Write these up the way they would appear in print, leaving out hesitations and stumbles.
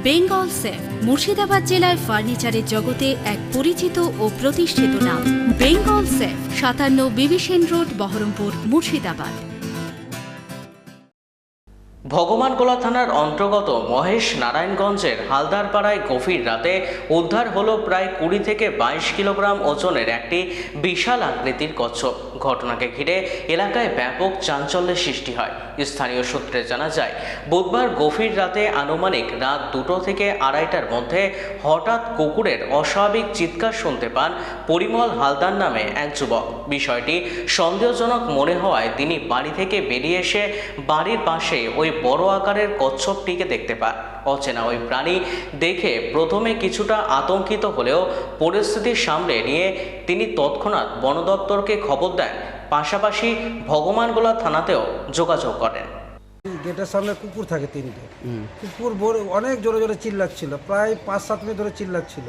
Bengal safe Murshidabad জেলায় ফার্নিচারের জগতে এক পরিচিত ও প্রতিষ্ঠিত নাম। বেঙ্গল সেফ ৫৭ বিবি সেন রোড, বহরমপুর, মুর্শিদাবাদ। ভগবানগোলা থানার অন্তর্গত মহেশ নারায়ণগঞ্জের হালদারপাড়ায় গভীর রাতে উদ্ধার হলো প্রায় ২০ থেকে ২২ কিলোগ্রাম ওজনের একটি বিশাল আকৃতির কচ্ছপ। ঘটনাকে ঘিরে এলাকায় ব্যাপক চাঞ্চল্যের সৃষ্টি হয়। স্থানীয় সূত্রে জানা যায়, বুধবার গভীর রাতে আনুমানিক রাত ২টো থেকে ২:৩০টার মধ্যে হঠাৎ কুকুরের অস্বাভাবিক চিৎকার শুনতে পান পরিমল হালদার নামে এক যুবক। বিষয়টি সন্দেহজনক মনে হওয়ায় তিনি বাড়ি থেকে বেরিয়ে এসে বাড়ির পাশে ওই বড় আকারের কচ্ছপটিকে দেখতে পান। অচেনা ওই প্রাণী দেখে প্রথমে কিছুটা আতঙ্কিত হলেও পরিস্থিতি সামলে নিয়ে তিনি তৎক্ষণাৎ বন দপ্তরকে খবর দেন, পাশাপাশি ভগবানগোলা থানাতেও যোগাযোগ করেন। গেটের সামনে কুকুর থাকে ৩টে। কুকুর অনেক জোরে জোরে চিল্লাচ্ছিল, প্রায় ৫-৭ মিনিট ধরে চিল্লাচ্ছিল।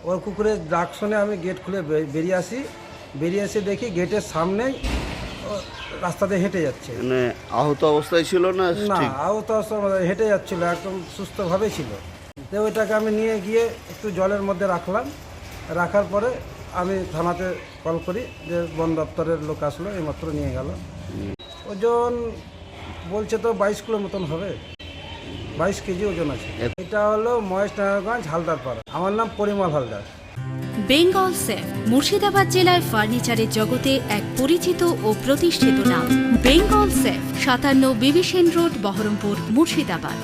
ওর কুকুরের ডাক শুনে আমি গেট খুলে বেরিয়ে এসে দেখি গেটের সামনেই রাস্তাতে হেঁটে যাচ্ছে। মানে আহত অবস্থায় ছিল না? আহত অবস্থায় হেঁটে যাচ্ছিল, একদম সুস্থভাবে ছিল। তো ওইটাকে আমি নিয়ে গিয়ে একটু জলের মধ্যে রাখার পরে আমি থানাতে কল করি, যে বন দপ্তরের লোক আসলো, এইমাত্র নিয়ে গেল। ওজন বলছে তো ২২ কিলো মতন হবে, ২২ কেজি ওজন আছে। এটা হলো মহেশ নারায়ণগঞ্জ হালদারপাড়া। আমার নাম পরিমল হালদার। বেঙ্গল সেফ মুর্শিদাবাদ জেলায় ফার্নিচারের জগতে এক পরিচিত ও প্রতিষ্ঠিত নাম। বেঙ্গল সেফ ৫৭ বিবি সেন রোড, বহরমপুর, মুর্শিদাবাদ।